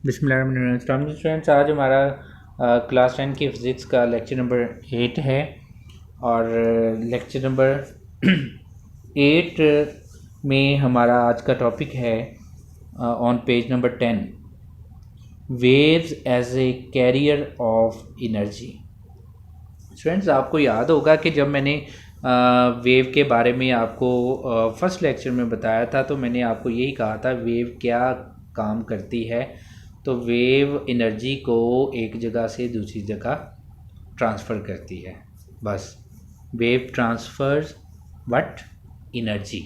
बिस्मिल्लाहिर्रहमानिर्रहीम स्टूडेंट्स, आज हमारा क्लास 10 की फ़िज़िक्स का लेक्चर नंबर 8 है। और लेक्चर नंबर 8 में हमारा आज का टॉपिक है on page number 10, waves as a carrier of energy. Students, आपको याद होगा कि जब मैंने वेव के बारे में आपको फर्स्ट लेक्चर में बताया था, तो मैंने आपको यही कहा था वेव क्या काम करती है। तो वेव एनर्जी को एक जगह से दूसरी जगह ट्रांसफ़र करती है। बस, वेव ट्रांसफर्स व्हाट? एनर्जी।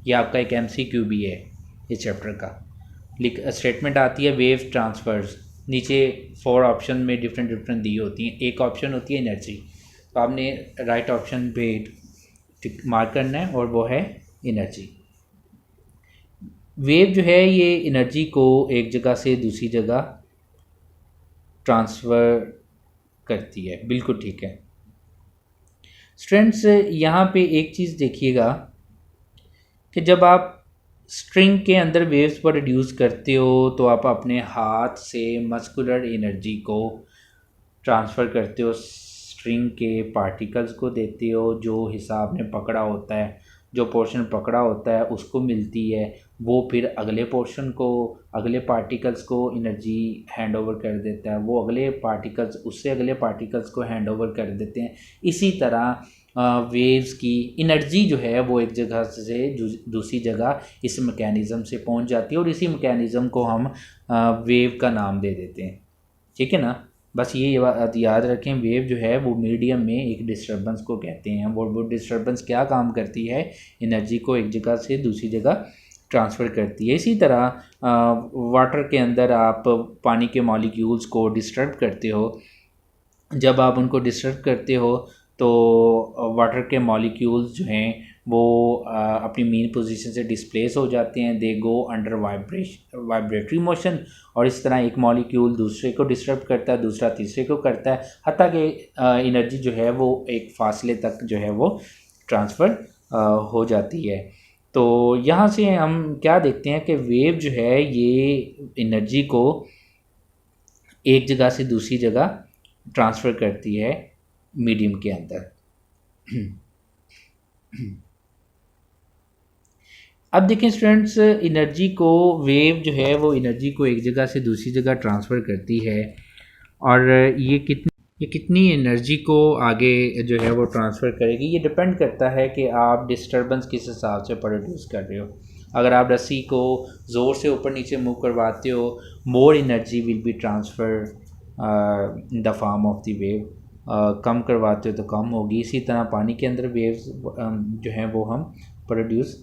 ये आपका एक MCQ भी है इस चैप्टर का। स्टेटमेंट आती है वेव ट्रांसफर्स, नीचे 4 ऑप्शन में डिफरेंट डिफरेंट दी होती हैं। एक ऑप्शन होती है एनर्जी, तो आपने राइट ऑप्शन पे मार्क करना है और वो है एनर्जी। वेव जो है ये एनर्जी को एक जगह से दूसरी जगह ट्रांसफ़र करती है। बिल्कुल ठीक है स्टूडेंट्स। यहाँ पे एक चीज़ देखिएगा कि जब आप स्ट्रिंग के अंदर वेव्स को रिड्यूस करते हो तो आप अपने हाथ से मस्कुलर एनर्जी को ट्रांसफ़र करते हो, स्ट्रिंग के पार्टिकल्स को देते हो, जो हिस्सा आपने पकड़ा होता है, जो पोर्शन पकड़ा होता है उसको मिलती है, वो फिर अगले पोर्शन को, अगले पार्टिकल्स को एनर्जी हैंड ओवर कर देता है, वो अगले पार्टिकल्स उससे अगले पार्टिकल्स को हैंड ओवर कर देते हैं। इसी तरह वेव्स की एनर्जी जो है वो एक जगह से दूसरी जगह इस मैकेनिज़्म से पहुंच जाती है और इसी मैकेनिज़्म को हम वेव का नाम दे देते हैं। ठीक है ना? बस ये बात याद रखें, वेव जो है वो मीडियम में एक डिस्टर्बेंस को कहते हैं। वो डिस्टर्बेंस क्या काम करती है? एनर्जी को एक जगह से दूसरी जगह ट्रांसफ़र करती है। इसी तरह वाटर के अंदर आप पानी के मॉलिक्यूल्स को डिस्टर्ब करते हो। जब आप उनको डिस्टर्ब करते हो तो वाटर के मॉलिक्यूल्स जो हैं वो अपनी मेन पोजीशन से डिस्प्लेस हो जाते हैं, दे गो अंडर वाइब्रेटरी मोशन। और इस तरह एक मॉलिक्यूल दूसरे को डिस्टर्ब करता है, दूसरा तीसरे को करता है, हत्ता कि एनर्जी जो है वो एक फासले तक जो है वो ट्रांसफ़र हो जाती है। तो यहाँ से हम क्या देखते हैं कि वेव जो है ये एनर्जी को एक जगह से दूसरी जगह ट्रांसफ़र करती है मीडियम के अंदर। अब देखें स्टूडेंट्स, एनर्जी को वेव जो है वो एनर्जी को एक जगह से दूसरी जगह ट्रांसफ़र करती है। और ये कितनी एनर्जी को आगे जो है वो ट्रांसफ़र करेगी, ये डिपेंड करता है कि आप डिस्टर्बेंस किस हिसाब से प्रोड्यूस कर रहे हो। अगर आप रस्सी को ज़ोर से ऊपर नीचे मूव करवाते हो, more energy will be transfer in the form of the wave. कम करवाते हो तो कम होगी। इसी तरह पानी के अंदर वेव्स जो हैं वो हम प्रोड्यूस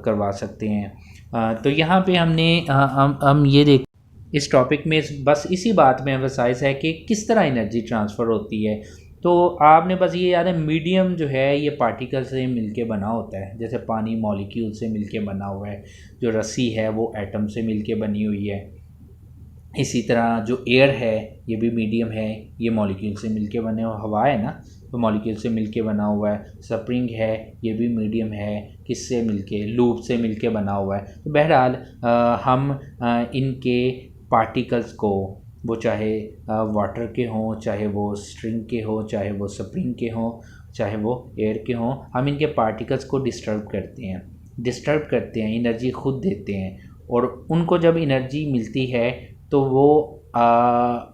करवा सकते हैं। तो यहाँ पे हमने हम ये देख इस टॉपिक में बस इसी बात में एम्फसाइज है कि किस तरह एनर्जी ट्रांसफ़र होती है। तो आपने बस ये याद है, मीडियम जो है ये पार्टिकल से मिलके बना होता है। जैसे पानी मॉलिक्यूल से मिलके बना हुआ है, जो रस्सी है वो एटम से मिलके बनी हुई है। इसी तरह जो एयर है ये भी मीडियम है, ये मॉलिक्यूल से मिलके बने हुए, हवा है ना तो मॉलिक्यूल से मिलके बना हुआ है। स्प्रिंग है ये भी मीडियम है, किससे मिलके? लूप से मिलके बना हुआ है। तो बहरहाल हम इनके पार्टिकल्स को, वो चाहे वाटर के हों, चाहे वो स्ट्रिंग के हों, चाहे वो स्प्रिंग के हों, चाहे वो एयर के हों, हम इनके पार्टिकल्स को डिस्टर्ब करते हैं, एनर्जी खुद देते हैं। और उनको जब एनर्जी मिलती है तो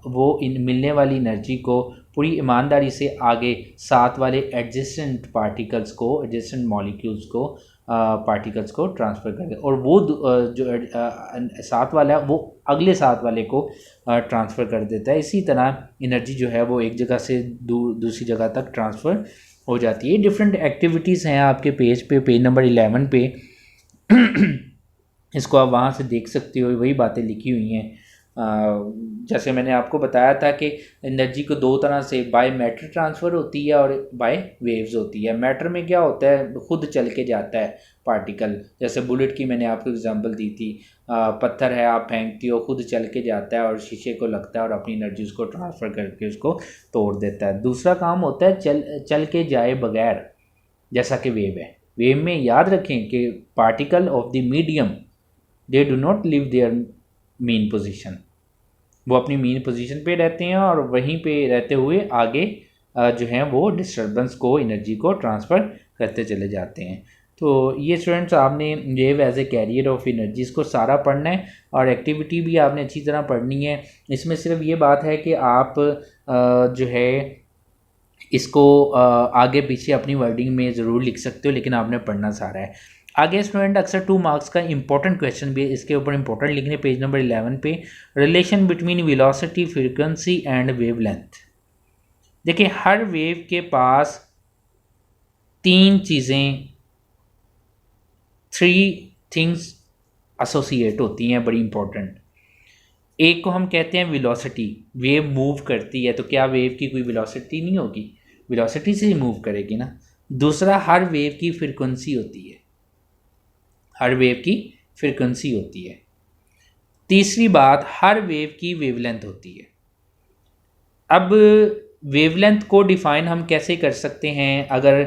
वो इन मिलने वाली एनर्जी को पूरी ईमानदारी से आगे साथ वाले एडजेसेंट पार्टिकल्स को, एडजेसेंट मॉलिक्यूल्स को, पार्टिकल्स को ट्रांसफ़र कर दे। और वो जो साथ वाला है वो अगले साथ वाले को ट्रांसफ़र कर देता है। इसी तरह एनर्जी जो है वो एक जगह से दूसरी जगह तक ट्रांसफ़र हो जाती है। डिफरेंट एक्टिविटीज़ हैं आपके पेज नंबर 11 पे। इसको आप वहाँ से देख सकते हो, वही बातें लिखी हुई हैं। जैसे मैंने आपको बताया था कि एनर्जी को दो तरह से बाय मैटर ट्रांसफ़र होती है और बाय वेव्स होती है। मैटर में क्या होता है, खुद चल के जाता है पार्टिकल। जैसे बुलेट की मैंने आपको एग्जांपल दी थी, पत्थर है आप फेंकती हो, खुद चल के जाता है और शीशे को लगता है और अपनी एनर्जी उसको ट्रांसफ़र करके उसको तोड़ देता है। दूसरा काम होता है चल के जाए बगैर, जैसा कि वेव है। वेव में याद रखें कि particle of the medium, they do not leave their mean position. वो अपनी मीन पोजीशन पे रहते हैं और वहीं पे रहते हुए आगे जो हैं वो डिस्टर्बेंस को, एनर्जी को ट्रांसफ़र करते चले जाते हैं। तो ये स्टूडेंट्स आपने wave as a carrier of energy इसको सारा पढ़ना है और एक्टिविटी भी आपने अच्छी तरह पढ़नी है। इसमें सिर्फ ये बात है कि आप जो है इसको आगे पीछे अपनी वर्डिंग में ज़रूर लिख सकते हो, लेकिन आपने पढ़ना सारा है। आगे स्टूडेंट अक्सर 2 मार्क्स का इंपॉर्टेंट क्वेश्चन भी इसके ऊपर इंपॉर्टेंट लिखने, पेज नंबर 11 पे, relation between velocity, frequency and wavelength. देखिए हर वेव के पास 3 चीज़ें, 3 थिंग्स एसोसिएट होती हैं, बड़ी इंपॉर्टेंट। एक को हम कहते हैं वेलोसिटी, वेव मूव करती है तो क्या वेव की कोई वेलोसिटी नहीं होगी, वेलोसिटी से ही मूव करेगी ना। दूसरा, हर वेव की फ्रीक्वेंसी होती है, हर वेव की फ्रीक्वेंसी होती है। तीसरी बात, हर वेव की वेवलेंथ होती है। अब वेवलेंथ को डिफ़ाइन हम कैसे कर सकते हैं? अगर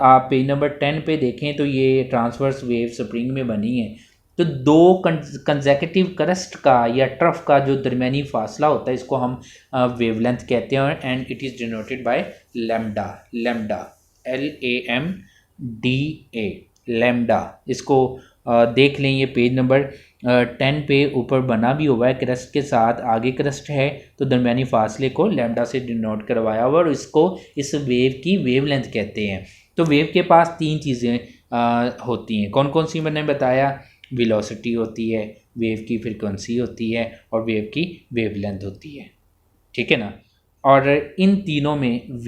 आप पेज नंबर 10 पे देखें तो ये ट्रांसवर्स वेव स्प्रिंग में बनी है, तो 2 कंसेक्यूटिव क्रस्ट का या ट्रफ का जो दरमियानी फासला होता है इसको हम वेवलेंथ कहते हैं, and it is denoted by lambda. Lambda LAMDA, lambda. इसको देख लें, ये पेज नंबर 10 पे ऊपर बना भी हुआ है, क्रस्ट के साथ आगे क्रस्ट है तो दरमियानी फासले को लैम्डा से डिनोट करवाया हुआ, और इसको इस वेव की वेवलेंथ कहते हैं। तो वेव के पास 3 चीज़ें होती हैं। कौन कौन सी मैंने बताया? वेलोसिटी होती है, वेव की फ्रीक्वेंसी होती है और वेव की वेवलेंथ होती है, ठीक है ना। और इन तीनों में v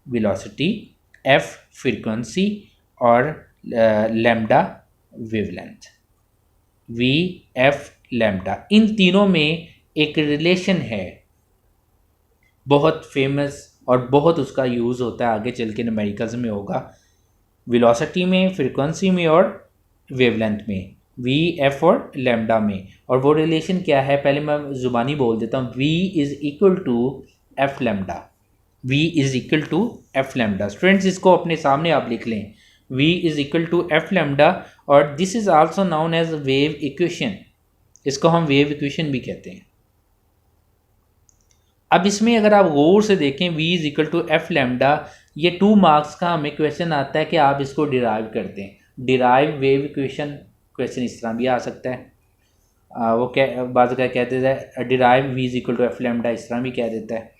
वेलोसिटी, f फ्रीक्वेंसी और lambda wavelength, v f lambda, इन तीनों में एक रिलेशन है, बहुत फेमस और बहुत उसका यूज़ होता है, आगे चल के न्यूमेरिकल्स में होगा, वेलोसिटी में, फ्रीक्वेंसी में और वेवलेंथ में, v f और लैम्डा में। और वो रिलेशन क्या है, पहले मैं ज़ुबानी बोल देता हूँ। v is equal to f lambda, v is equal to f lambda. Students इसको अपने सामने आप लिख लें, v is equal to f lambda, और this is also known as wave equation, इसको हम वेव इक्वेशन भी कहते हैं। अब इसमें अगर आप गौर से देखें, v is equal to f lambda, ये 2 मार्क्स का हमें क्वेश्चन आता है कि आप इसको डिराइव करते हैं। डिराइव वेव इक्वेशन क्वेश्चन इस तरह भी आ सकता है, वो क्या बाज़ कहते हैं derive v is equal to f lambda, इस तरह भी कह देता है।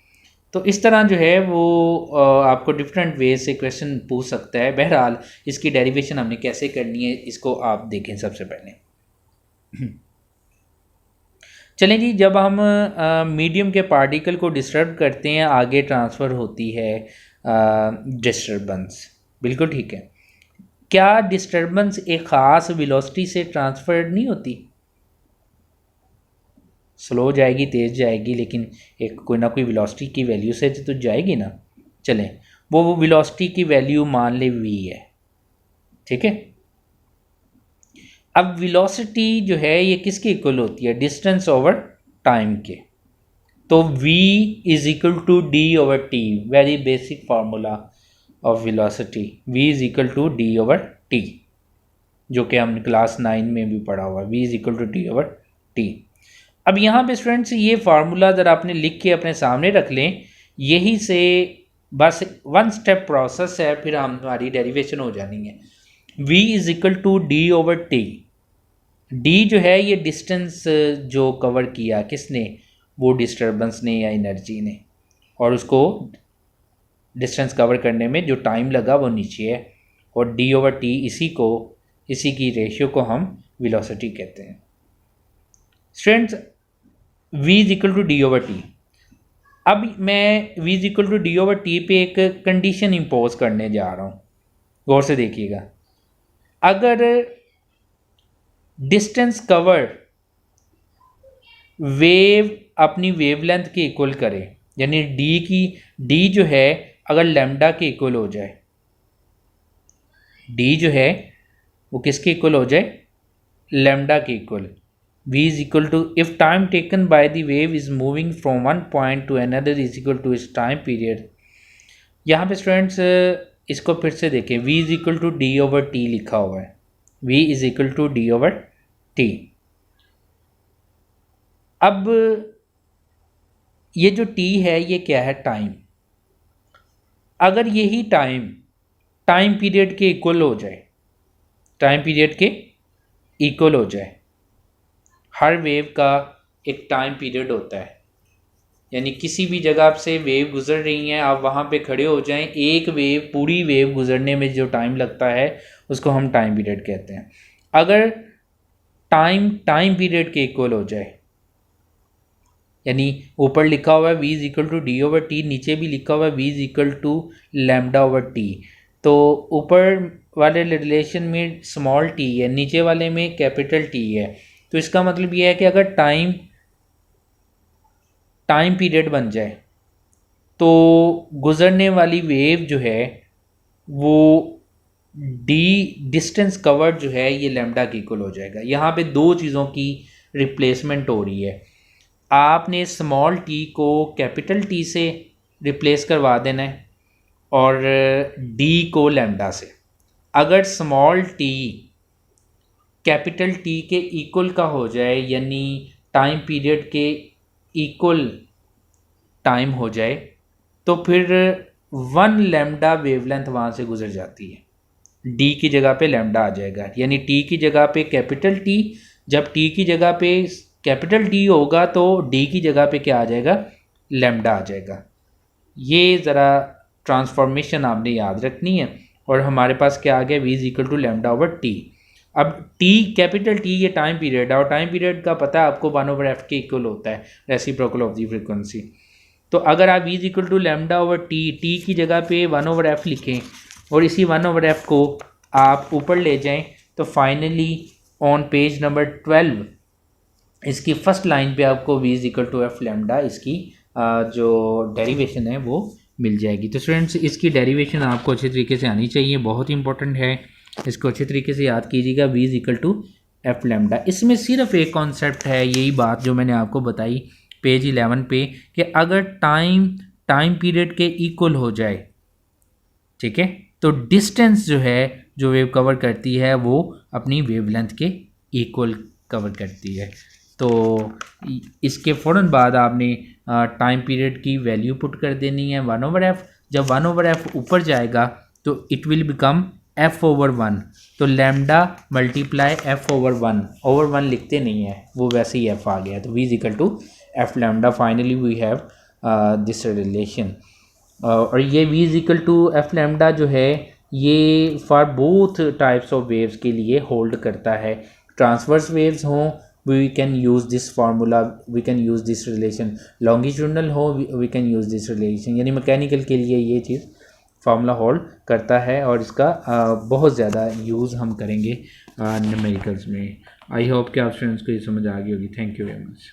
तो इस तरह जो है वो आपको डिफरेंट वे से क्वेश्चन पूछ सकता है। बहरहाल इसकी डेरिवेशन हमने कैसे करनी है इसको आप देखें सबसे पहले। चलें जी, जब हम मीडियम के पार्टिकल को डिस्टर्ब करते हैं आगे ट्रांसफ़र होती है डिस्टर्बेंस, बिल्कुल ठीक है। क्या डिस्टर्बेंस एक ख़ास वेलोसिटी से ट्रांसफ़र नहीं होती? स्लो जाएगी, तेज़ जाएगी, लेकिन एक कोई ना कोई वेलोसिटी की वैल्यू से तो जाएगी ना। चलें, वो वेलोसिटी की वैल्यू मान ले v है, ठीक है। अब वेलोसिटी जो है ये किसके इक्वल होती है? डिस्टेंस ओवर टाइम के। तो v is equal to d over t, very basic formula of velocity, v is equal to d over t, जो कि हमने क्लास 9 में भी पढ़ा हुआ है, v is equal to d over t. अब यहाँ पे स्टूडेंट्स ये फार्मूला ज़रा आपने लिख के अपने सामने रख लें, यही से बस 1 स्टेप प्रोसेस है, फिर हमारी डेरिवेशन हो जानी है। v is equal to d over t, d जो है ये डिस्टेंस जो कवर किया किसने? वो डिस्टर्बेंस ने या एनर्जी ने, और उसको डिस्टेंस कवर करने में जो टाइम लगा वो नीचे है, और d ओवर टी इसी की रेशियो को हम वेलोसिटी कहते हैं। Students v is equal to d over t, अब मैं v is equal to d over t पे एक कंडीशन इम्पोज करने जा रहा हूँ, गौर से देखिएगा। अगर डिस्टेंस कवर वेव अपनी वेवलेंथ के इक्वल करे, यानी d जो है अगर लैम्डा के इक्वल हो जाए, d जो है वो किसके इक्वल हो जाए? लैम्डा के equal. v is equal to, if time taken by the wave is moving from one point to another is equal to its time period। यहाँ पे स्टूडेंट्स इसको फिर से देखें, v is equal to d over t लिखा हुआ है, v is equal to d over t। अब ये जो टी है ये क्या है, टाइम। अगर यही टाइम पीरियड के इक्वल हो जाए, टाइम पीरियड के इक्वल हो जाए, हर वेव का एक टाइम पीरियड होता है, यानी किसी भी जगह से वेव गुजर रही हैं, आप वहाँ पे खड़े हो जाएं, एक वेव, पूरी वेव गुजरने में जो टाइम लगता है उसको हम टाइम पीरियड कहते हैं। अगर टाइम पीरियड के इक्वल हो जाए, यानी ऊपर लिखा हुआ है v is equal to d over t, नीचे भी लिखा हुआ है v is equal to lambda over t, तो ऊपर वाले रिलेशन में स्मॉल टी है, नीचे वाले में कैपिटल टी है। तो इसका मतलब ये है कि अगर टाइम पीरियड बन जाए तो गुजरने वाली वेव जो है वो डी डिस्टेंस कवर्ड जो है ये लैम्डा की इक्वल हो जाएगा। यहाँ पे दो चीज़ों की रिप्लेसमेंट हो रही है। आपने स्मॉल टी को कैपिटल टी से रिप्लेस करवा देना है और डी को लैम्डा से। अगर स्मॉल टी कैपिटल टी के इक्वल का हो जाए, यानी टाइम पीरियड के इक्वल टाइम हो जाए, तो फिर 1 लैम्डा वेवलेंथ वहाँ से गुजर जाती है, डी की जगह पे लैम्डा आ जाएगा, यानी टी की जगह पे कैपिटल टी, जब टी की जगह पे कैपिटल टी होगा तो डी की जगह पे क्या आ जाएगा, लैम्डा आ जाएगा। ये ज़रा ट्रांसफॉर्मेशन आपने याद रखनी है। और हमारे पास क्या आ गया, v is equal to lambda over t. अब टी, कैपिटल टी ये टाइम पीरियड है, और टाइम पीरियड का पता है आपको 1 ओवर एफ के इक्वल होता है, रेसिप्रोकल ऑफ दी फ्रीक्वेंसी। तो अगर आप v is equal to lambda over t की जगह पे 1 ओवर एफ लिखें और इसी 1 ओवर एफ को आप ऊपर ले जाएं, तो फाइनली ऑन पेज नंबर 12 इसकी फर्स्ट लाइन पे आपको v is equal to F lambda इसकी जो डेरिवेशन है वो मिल जाएगी। तो स्टूडेंट्स इसकी डेरिवेशन आपको अच्छे तरीके से आनी चाहिए, बहुत इंपॉर्टेंट है, इसको अच्छे तरीके से याद कीजिएगा। v is equal to F lambda, इसमें सिर्फ एक कॉन्सेप्ट है, यही बात जो मैंने आपको बताई पेज 11 पे, कि अगर टाइम पीरियड के इक्वल हो जाए, ठीक है, तो डिस्टेंस जो है जो वेव कवर करती है वो अपनी वेवलेंथ के इक्वल कवर करती है। तो इसके फ़ौरन बाद आपने टाइम पीरियड की वैल्यू पुट कर देनी है 1 ओवर एफ। जब 1 ओवर एफ ऊपर जाएगा तो it will become F over 1, तो लैम्डा मल्टीप्लाई एफ ओवर 1 लिखते नहीं है, वो वैसे ही एफ आ गया, तो v is equal to F lambda. Finally we have this relation. और ये v is equal to F lambda जो है ये for both types of waves के लिए होल्ड करता है। ट्रांसवर्स वेव्स हों, we can use this formula, we can use this relation. Longitudinal हो, we can use this relation, यानी मैकेनिकल के लिए ये चीज़ फार्मूला होल्ड करता है, और इसका बहुत ज़्यादा यूज़ हम करेंगे न्यूमेरिकल्स में। आई होप कि आप स्टूडेंट्स को ये समझ आ गई होगी। Thank you very much.